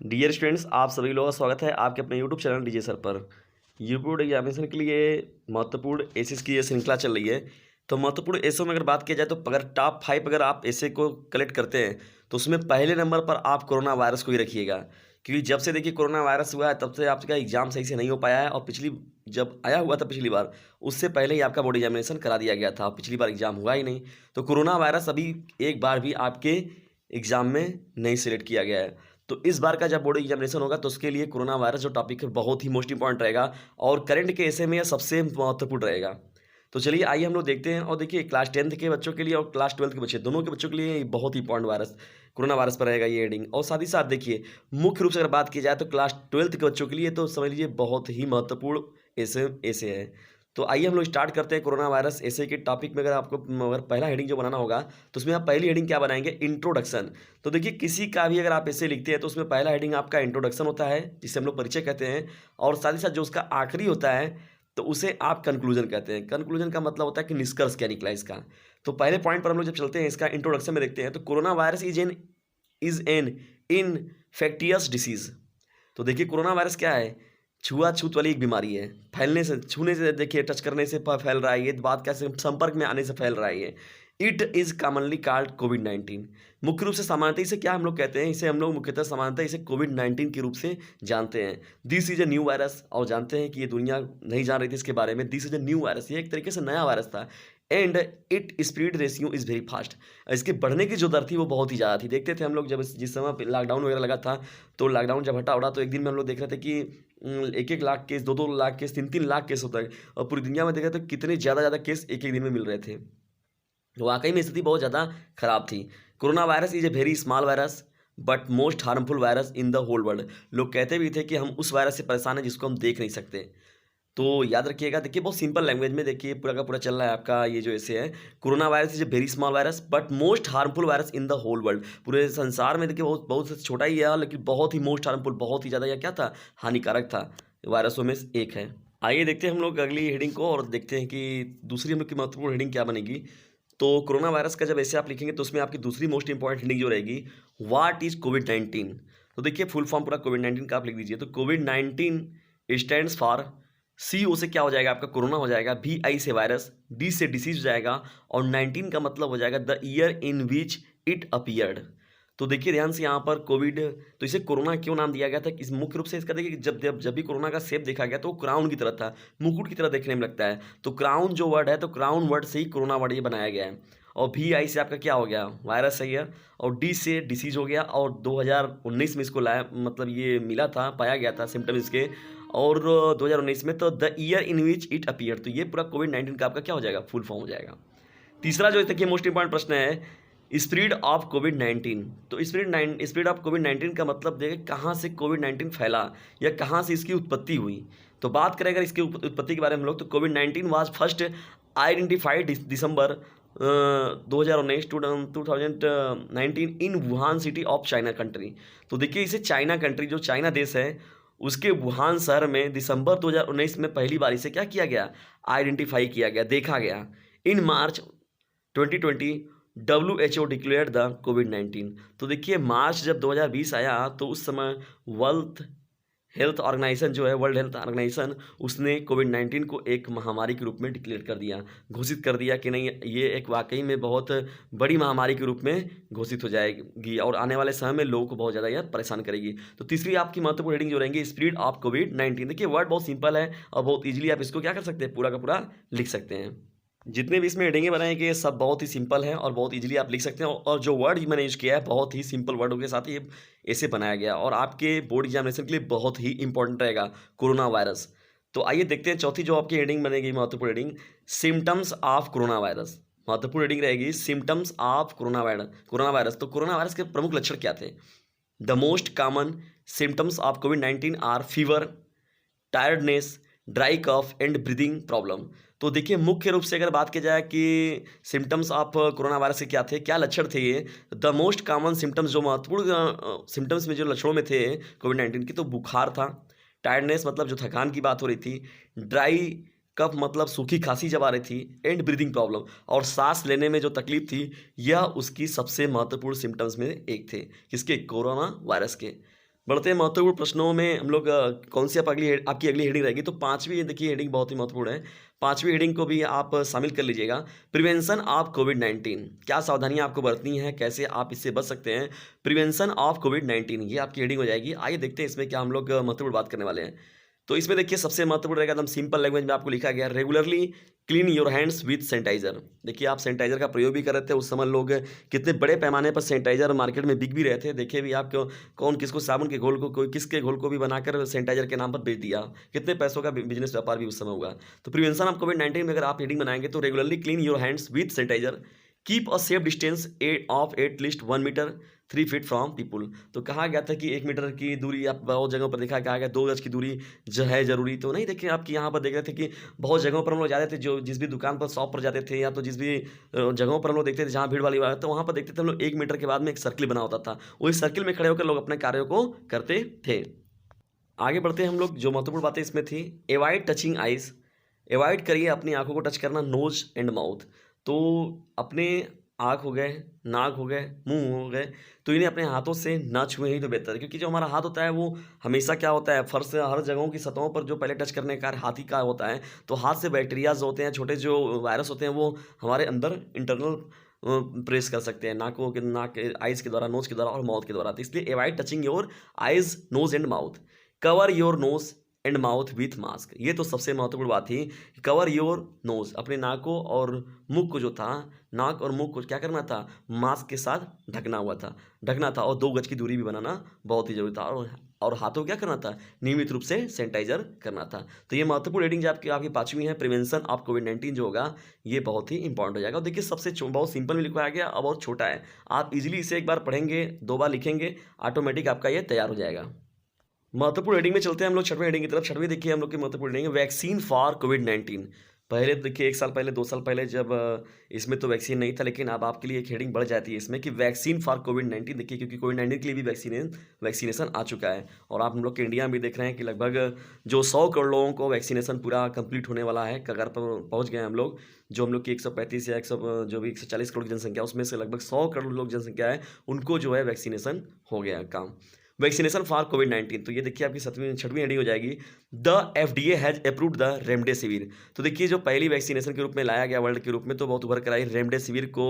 Dear students, आप सभी लोगों का स्वागत है आपके अपने यूट्यूब चैनल डीजे सर पर। यूपी एग्जामिनेशन के लिए महत्वपूर्ण एसेस की ये श्रृंखला चल रही है। तो महत्वपूर्ण एसओ में अगर बात की जाए तो अगर टॉप 5 अगर आप एसे को कलेक्ट करते हैं तो उसमें पहले नंबर पर आप कोरोना वायरस को ही रखिएगा, क्योंकि जब से देखिए कोरोना वायरस हुआ है तब से आपका एग्जाम सही से नहीं हो पाया है। और पिछली जब आया हुआ था पिछली बार, उससे पहले ही आपका बोर्ड एग्जामिनेशन करा दिया गया था, पिछली बार एग्जाम हुआ ही नहीं। तो कोरोना वायरस अभी एक बार भी आपके एग्जाम में नहीं सिलेक्ट किया गया है। तो इस बार का जब बोर्ड एग्जामिनेशन होगा तो उसके लिए कोरोना वायरस जो टॉपिक है बहुत ही मोस्ट इंपॉर्टेंट रहेगा और करंट के ऐसे में यह सबसे महत्वपूर्ण रहेगा। तो चलिए आइए हम लोग देखते हैं। और देखिए क्लास 10th के बच्चों के लिए और क्लास 12th के बच्चे दोनों के बच्चों के लिए ये बहुत ही इंपॉर्टेंट वायरस कोरोना वायरस पर रहेगा ये हेडिंग। और साथ ही साथ देखिए मुख्य रूप से अगर बात की जाए तो क्लास 12th के बच्चों के लिए तो समझ लीजिए बहुत ही महत्वपूर्ण ऐसे ऐसे है। तो आइए हम लोग स्टार्ट करते हैं कोरोना वायरस ऐसे के टॉपिक में। अगर आपको अगर पहला हेडिंग जो बनाना होगा तो उसमें आप पहली हेडिंग क्या बनाएंगे, इंट्रोडक्शन। तो देखिए किसी का भी अगर आप ऐसे लिखते हैं तो उसमें पहला हेडिंग आपका इंट्रोडक्शन होता है जिसे हम लोग परिचय कहते हैं, और साथ ही साथ जो उसका आखिरी होता है तो उसे आप कंक्लूजन कहते हैं। कंक्लूजन का मतलब होता है कि निष्कर्ष क्या निकला इसका। तो पहले पॉइंट पर हम लोग जब चलते हैं इसका इंट्रोडक्शन में देखते हैं तो corona virus is an infectious disease. तो देखिए कोरोना वायरस क्या है, छुआछूत वाली एक बीमारी है। फैलने से, छूने से, देखिए टच करने से फैल रहा है ये बात, कैसे संपर्क में आने से फैल रहा है ये। इट इज़ कॉमनली कॉल्ड कोविड-19। मुख्य रूप से सामान्यतः इसे क्या हम लोग कहते हैं, इसे हम लोग मुख्यतः सामान्यतः इसे कोविड-19 के रूप से जानते हैं। This is a new virus, और जानते हैं कि ये दुनिया नहीं जान रही थी इसके बारे में। This is a new virus, ये एक तरीके से नया वायरस था। And it spread ratio is very fast. इसके बढ़ने की जो दर थी वो बहुत ही ज़्यादा थी। देखते थे हम लोग जब जिस समय लॉकडाउन वगैरह लगा था, तो लॉकडाउन जब हटा उड़ा तो एक दिन में हम लोग देख रहे थे कि 1-1 lakh case, 2-2 lakh case, 3-3 lakh case होता है। और पूरी दुनिया में देखा तो कितने ज़्यादा केस एक-एक दिन में मिल रहे थे। तो वाकई में स्थिति बहुत ज़्यादा खराब थी। Corona virus is a very small virus but most harmful virus in the whole world. लोग कहते भी थे कि हम उस वायरस से परेशान हैं जिसको हम देख नहीं सकते। तो याद रखिएगा, देखिए बहुत सिंपल लैंग्वेज में देखिए पूरा का पूरा चल रहा है आपका ये जो ऐसे है। Corona virus is a very small virus but most harmful virus in the whole world. पूरे संसार में देखिए बहुत बहुत से छोटा ही है, लेकिन बहुत ही मोस्ट हार्मफुल, बहुत ही ज़्यादा या क्या था, हानिकारक था, वायरसों में से एक है। आइए देखते हैं हम लोग अगली हेडिंग को और देखते हैं कि दूसरी हम लोग की महत्वपूर्ण हेडिंग क्या बनेगी। तो कोरोना वायरस का जब ऐसे आप लिखेंगे तो उसमें आपकी दूसरी मोस्ट इंपॉर्टेंट हेडिंग जो रहेगी, व्हाट इज कोविड-19। तो देखिए फुल फॉर्म पूरा कोविड-19 का आप लिख दीजिए। तो कोविड-19 स्टैंड्स फॉर, सी ओ से क्या हो जाएगा आपका कोरोना हो जाएगा, भी आई से वायरस, डी से डिसीज हो जाएगा, और 19 का मतलब हो जाएगा the year in which it appeared. तो देखिए ध्यान से यहाँ पर कोविड, तो इसे कोरोना क्यों नाम दिया गया था, इस मुख्य रूप से इसका देखिए जब भी कोरोना का शेप देखा गया तो वो क्राउन की तरह था, मुकुट की तरह देखने में लगता है। तो क्राउन जो वर्ड है तो क्राउन वर्ड से ही कोरोना वर्ड ये बनाया गया है। और भी आई से आपका क्या हो गया, वायरस है ये, और डी से डिसीज हो गया। और 2019 में इसको लाया, मतलब ये मिला था, पाया गया था सिम्टम इसके, और 2019 में। तो the year in which it appear, तो ये पूरा कोविड-19 का आपका क्या हो जाएगा, फुल फॉर्म हो जाएगा। तीसरा जो देखिए मोस्ट इंपॉर्टेंट प्रश्न है, स्प्रेड ऑफ कोविड-19। तो स्प्रेड ऑफ कोविड-19 का मतलब देखिए कहाँ से कोविड-19 फैला या कहाँ से इसकी उत्पत्ति हुई। तो बात करें अगर इसकी उत्पत्ति के बारे में हम लोग, तो कोविड-19 was first identified December 2019 2019 in Wuhan city of China country. तो देखिए इसे चाइना कंट्री, जो चाइना देश है, उसके वुहान शहर में दिसंबर 2019 में पहली बार इसे क्या किया गया, आइडेंटिफाई किया गया, देखा गया। इन मार्च 2020 WHO डिक्लेयर्ड द कोविड-19। तो देखिए मार्च जब 2020 आया तो उस समय वर्ल्ड हेल्थ ऑर्गेनाइजेशन, उसने कोविड-19 को एक महामारी के रूप में डिक्लेयर कर दिया, घोषित कर दिया कि नहीं ये एक वाकई में बहुत बड़ी महामारी के रूप में घोषित हो जाएगी और आने वाले समय में लोगों को बहुत ज़्यादा यह परेशान करेगी। तो तीसरी आपकी महत्वपूर्ण हेडिंग जो रहेंगी, स्प्रेड ऑफ कोविड-19। देखिए वर्ड बहुत सिंपल है और बहुत ईजिली आप इसको क्या कर सकते हैं, पूरा का पूरा लिख सकते हैं। जितने भी इसमें हेडिंगें बनाए गए सब बहुत ही सिंपल हैं और बहुत इजीली आप लिख सकते हैं। और जो वर्ड मैंने यूज़ किया है बहुत ही सिंपल वर्डों के साथ ये ऐसे बनाया गया और आपके बोर्ड एग्जामिनेशन के लिए बहुत ही इंपॉर्टेंट रहेगा कोरोना वायरस। तो आइए देखते हैं चौथी जो आपकी हेडिंग बनेगी, महत्वपूर्ण heading, symptoms of corona virus. महत्वपूर्ण हेडिंग रहेगी सिम्टम्स ऑफ कोरोना वायरस। तो कोरोना वायरस के प्रमुख लक्षण क्या थे। The most common symptoms of कोविड-19 are fever, tiredness, dry cough and breathing problem. तो देखिए मुख्य रूप से अगर बात की जाए कि सिम्टम्स ऑफ कोरोना वायरस के क्या थे, क्या लक्षण थे ये, द मोस्ट कॉमन सिम्टम्स, जो महत्वपूर्ण सिम्टम्स में जो लक्षणों में थे कोविड-19 की, तो बुखार था, टायर्डनेस मतलब जो थकान की बात हो रही थी, ड्राई कफ मतलब सूखी खांसी जब आ रही थी, एंड ब्रीदिंग प्रॉब्लम और सांस लेने में जो तकलीफ थी, यह उसकी सबसे महत्वपूर्ण सिम्टम्स में एक थे, किसके, कोरोना वायरस के। बढ़ते हैं महत्वपूर्ण प्रश्नों में हम लोग कौन सी आपकी अगली हेडिंग रहेगी। तो पांचवी देखिए हेडिंग बहुत ही महत्वपूर्ण है। पांचवी हेडिंग को भी आप शामिल कर लीजिएगा। प्रिवेंशन ऑफ कोविड-19, क्या सावधानियां आपको बरतनी है, कैसे आप इससे बच सकते हैं। प्रिवेंशन ऑफ कोविड-19 ये आपकी हेडिंग हो जाएगी। आइए देखते हैं इसमें क्या हम लोग महत्वपूर्ण बात करने वाले हैं। तो इसमें देखिए सबसे महत्वपूर्ण रहेगा, एकदम सिंपल लैंग्वेज में आपको लिखा गया है, regularly clean your hands with sanitiser. देखिए आप सैनिटाइजर का प्रयोग भी कर रहे थे उस समय, लोग कितने बड़े पैमाने पर सैनिटाइजर मार्केट में बिक भी रहे थे। देखिए भी आप कौन किसको साबुन के घोल को, कोई किसके घोल को भी बनाकर सैनिटाइजर के नाम पर बेच दिया, कितने पैसों का बिजनेस व्यापार भी उस समय हुआ। तो प्रिवेंशन ऑफ कोविड-19 में अगर आप हेडिंग बनाएंगे तो regularly clean your hands with sanitiser, keep a safe distance of at least 1 metre 3 feet from people. तो कहा गया था कि 1 मीटर की दूरी, आप बहुत जगहों पर देखा गया 2 गज की दूरी जो है ज़रूरी तो नहीं। देखिए आपकी यहाँ पर देख रहे थे कि बहुत जगहों पर हम लोग जाते थे, जो जिस भी दुकान पर शॉप पर जाते थे या तो जिस भी जगहों पर हम लोग देखते थे जहाँ भीड़ वाली बात, तो वहाँ पर देखते थे हम लोग 1 मीटर के बाद में एक सर्किल बना होता था, वही सर्किल में खड़े होकर लोग अपने कार्यों को करते थे। आगे बढ़ते हैं हम लोग, जो महत्वपूर्ण बातें इसमें थी, एवॉइड टचिंग आइज, एवॉइड करिए अपनी आंखों को टच करना, नोज एंड माउथ। तो अपने आँख हो गए, नाक हो गए, मुंह हो गए, तो इन्हें अपने हाथों से ना छुए ही तो बेहतर है, क्योंकि जो हमारा हाथ होता है वो हमेशा क्या होता है, फर्श हर जगहों की सतहों पर जो पहले टच करने का कार्य हाथ ही का होता है। तो हाथ से बैक्टीरियाज होते हैं, छोटे जो वायरस होते हैं वो हमारे अंदर इंटरनल प्रेस कर सकते हैं, नाक आइज़ के द्वारा, नोज़ के द्वारा और माउथ के द्वारा। तो इसलिए avoid touching your eyes, nose and mouth. Cover your nose and mouth with mask, ये तो सबसे महत्वपूर्ण बात थी। कवर योर नोज़, अपने नाकों और मुख को जो था, नाक और मुख को क्या करना था, मास्क के साथ ढकना था और 2 गज की दूरी भी बनाना बहुत ही जरूरी था। और हाथों क्या करना था, नियमित रूप से सैनिटाइजर करना था। तो ये महत्वपूर्ण हेडिंग जो आपकी पांचवी है, प्रिवेंशन ऑफ कोविड-19 जो होगा ये बहुत ही इंपॉर्टेंट हो जाएगा। और देखिए सबसे बहुत सिंपल में लिखवाया गया, अब और छोटा है, आप इजीली इसे एक बार पढ़ेंगे, 2 बार लिखेंगे, ऑटोमेटिक आपका ये तैयार हो जाएगा। महत्वपूर्ण हेडिंग में चलते हैं हम लोग छठवीं हेडिंग की तरफ। छठवीं देखिए हम लोग की महत्वपूर्ण हेडिंग है, वैक्सीन फॉर कोविड-19। पहले तो देखिए 1 साल पहले, 2 साल पहले जब इसमें तो वैक्सीन नहीं था, लेकिन अब आपके लिए एक हेडिंग बढ़ जाती है इसमें कि वैक्सीन फॉर कोविड-19। देखिए क्योंकि कोविड-19 के लिए भी वैक्सीनेशन आ चुका है, और आप हम लोग के इंडिया में भी देख रहे हैं कि लगभग जो 100 करोड़ लोगों को वैक्सीनेशन पूरा कंप्लीट होने वाला है, कगार पर पहुंच गए हैं हम लोग। जो हम लोग की 135 या 100 जो भी 140 करोड़ की जनसंख्या, उसमें से लगभग 100 करोड़ लोग जनसंख्या है, उनको जो है वैक्सीनेशन हो गया काम, वैक्सीनेशन फॉर कोविड-19। तो ये देखिए आपकी छठवीं हेडिंग हो जाएगी, the FDA has approved the remdesivir. तो देखिए जो पहली वैक्सीनेशन के रूप में लाया गया वर्ल्ड के रूप में, तो बहुत उभर कर आई, रेमडेसिविर को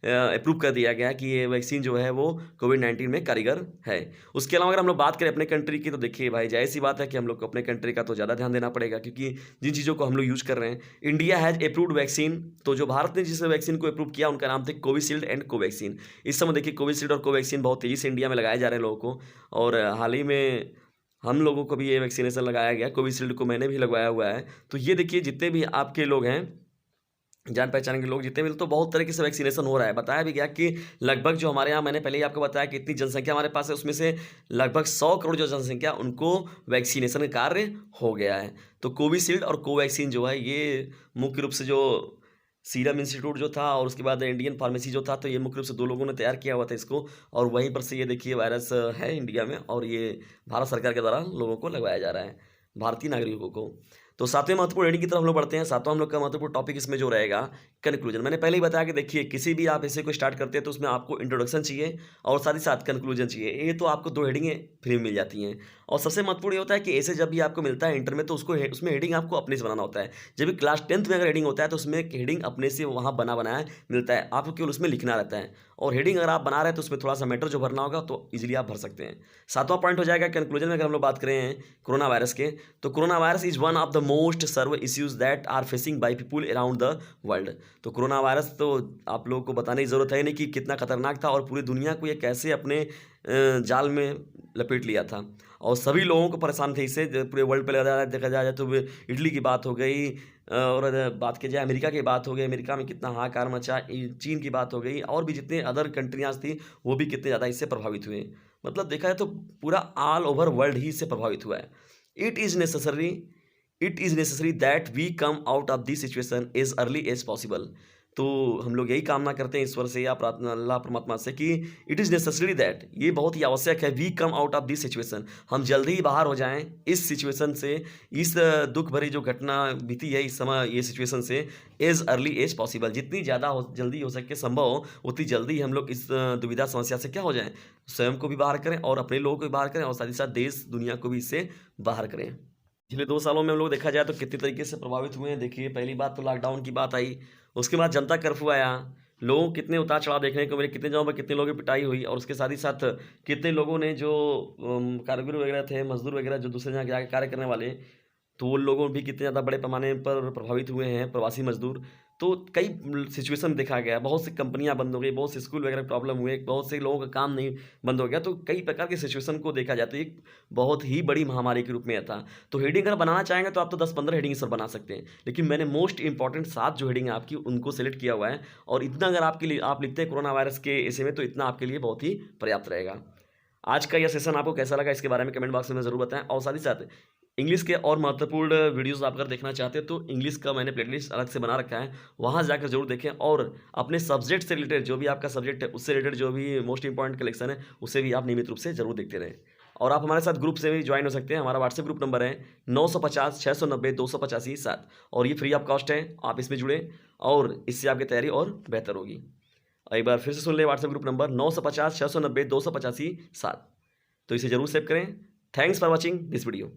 अप्रूव कर दिया गया कि ये वैक्सीन जो है वो कोविड-19 में कारीगर है। उसके अलावा अगर हम लोग बात करें अपने कंट्री की, तो देखिए भाई जाहिर सी बात है कि हम लोग को अपने कंट्री का तो ज़्यादा ध्यान देना पड़ेगा, क्योंकि जिन चीज़ों को हम लोग यूज़ कर रहे हैं, इंडिया हैज़ अप्रूव्ड वैक्सीन। तो जो भारत ने जिस वैक्सीन को अप्रूव किया उनका नाम थे कोविशील्ड एंड कोवैक्सीन। इस समय देखिए कोविशील्ड और कोवैक्सीन बहुत तेज़ी से इंडिया में लगाए जा रहे हैं लोगों को, और हाल ही में हम लोगों को भी ये वैक्सीनेशन लगाया गया, कोविशील्ड को मैंने भी लगवाया हुआ है। तो ये देखिए जितने भी आपके लोग हैं, जान पहचान के लोग जितने भी, तो बहुत तरीके से वैक्सीनेशन हो रहा है। बताया भी गया कि लगभग जो हमारे यहाँ, मैंने पहले ही आपको बताया कि इतनी जनसंख्या हमारे पास है, उसमें से लगभग 100 करोड़ जो जनसंख्या, उनको वैक्सीनेशन का कार्य हो गया है। तो कोविशील्ड और कोवैक्सीन जो है ये मुख्य रूप से जो सीरम इंस्टीट्यूट जो था और उसके बाद इंडियन फार्मेसी जो था, तो ये मुख्य रूप से 2 लोगों ने तैयार किया हुआ था इसको, और वहीं पर से ये देखिए वायरस है इंडिया में, और ये भारत सरकार के द्वारा लोगों को लगवाया जा रहा है, भारतीय नागरिकों को। तो 7वें महत्वपूर्ण हेडिंग की तरफ हम लोग बढ़ते हैं। 7वां हम लोग का महत्वपूर्ण टॉपिक इसमें जो रहेगा, कंक्लूजन। मैंने पहले ही बताया कि देखिए किसी भी आप ऐसे को स्टार्ट करते हैं तो उसमें आपको इंट्रोडक्शन चाहिए और साथ ही साथ कंक्लूजन चाहिए। ये तो आपको 2 हेडिंगें फ्री में मिल जाती हैं। और सबसे महत्वपूर्ण ये होता है कि ऐसे जब भी आपको मिलता है इंटर में, तो उसमें हेडिंग आपको अपने से बनाना होता है। जब भी क्लास 10th में अगर हेडिंग होता है तो उसमें हेडिंग अपने से वहाँ बनाया मिलता है, आपको केवल उसमें लिखना रहता है। और हेडिंग अगर आप बना रहे हैं तो उसमें थोड़ा सा मैटर जो भरना होगा तो इजीली आप भर सकते हैं। 7वां पॉइंट हो जाएगा कंक्लूजन में। अगर हम लोग बात करें कोरोना वायरस के, तो corona virus is one of the most severe issues that are facing by people around the world. तो कोरोना वायरस तो आप लोगों को बताने की ज़रूरत है नहीं कि कितना खतरनाक था, और पूरी दुनिया को ये कैसे अपने जाल में लपेट लिया था, और सभी लोगों को परेशान थे इससे। पूरे वर्ल्ड पे देखा जाए तो इटली की बात हो गई, और बात की जाए अमेरिका की बात हो गई, अमेरिका में कितना हाहाकार मचा, चीन की बात हो गई, और भी जितने अदर कंट्रियाँ थी वो भी कितने ज़्यादा इससे प्रभावित हुए। मतलब देखा जाए तो पूरा ऑल ओवर वर्ल्ड ही इससे प्रभावित हुआ है। It is necessary that we come out of this situation as early as possible. तो हम लोग यही कामना करते हैं ईश्वर से या प्रार्थना अल्लाह परमात्मा से कि इट इज़ नेसेसरी दैट, ये बहुत ही आवश्यक है, we come out of this situation, हम जल्दी ही बाहर हो जाएं इस सिचुएशन से, इस दुख भरी जो घटना बीती है इस समय ये सिचुएशन से, एज अर्ली एज पॉसिबल, जितनी ज़्यादा हो जल्दी हो सके संभव हो उतनी जल्दी हम लोग इस दुविधा समस्या से क्या हो जाएं, स्वयं को भी बाहर करें और अपने लोगों को भी बाहर करें और साथ ही साथ देश दुनिया को भी इससे बाहर करें। पिछले 2 सालों में हम लोग देखा जाए तो कितनी तरीके से प्रभावित हुए हैं। देखिए, पहली बात तो लॉकडाउन की बात आई, उसके बाद जनता कर्फ्यू आया, लोगों को कितने उतार-चढ़ाव देखने को मिले, कितने जगहों पे कितने लोगों की पिटाई हुई और उसके साथ ही साथ कितने लोगों ने जो कारीगर वगैरह थे, मज़दूर वगैरह जो दूसरे जगह जाके कार्य करने वाले, तो वो लोगों भी कितने ज़्यादा बड़े पैमाने पर प्रभावित हुए हैं, प्रवासी मज़दूर। तो कई सिचुएशन देखा गया, बहुत सी कंपनियाँ बंद हो गई, बहुत से स्कूल वगैरह प्रॉब्लम हुए, बहुत से लोगों का काम नहीं बंद हो गया, तो कई प्रकार की सिचुएशन को देखा जाए तो एक बहुत ही बड़ी महामारी के रूप में था। तो हेडिंग अगर बनाना चाहेंगे तो आप तो 10-15 हेडिंग इस पर बना सकते हैं, लेकिन मैंने मोस्ट इंपॉर्टेंट 7 जो हेडिंग है आपकी उनको सेलेक्ट किया हुआ है और इतना अगर आपके लिए आप लिखते हैं कोरोना वायरस के ऐसे में तो इतना आपके लिए बहुत ही पर्याप्त रहेगा। आज का यह सेशन आपको कैसा लगा इसके बारे में कमेंट बॉक्स में ज़रूर बताएं और साथ ही साथ इंग्लिश के और महत्वपूर्ण वीडियोस आप अगर देखना चाहते हैं तो इंग्लिश का मैंने प्लेलिस्ट अलग से बना रखा है, वहाँ जाकर जरूर देखें और अपने सब्जेक्ट से रिलेटेड जो भी आपका सब्जेक्ट है उससे रिलेटेड जो भी मोस्ट इंपॉर्टेंट कलेक्शन है उसे भी आप नियमित रूप से जरूर देखते रहें। और आप हमारे साथ ग्रुप से भी ज्वाइन हो सकते हैं, हमारा व्हाट्सएप ग्रुप नंबर है 950 690 285 7 और ये फ्री ऑफ कॉस्ट है, आप इसमें जुड़ें और इससे आपकी तैयारी और बेहतर होगी। एक बार फिर से सुन लें व्हाट्सएप ग्रुप नंबर 950 690 285 7, तो इसे जरूर सेव करें। Thanks for watching this video.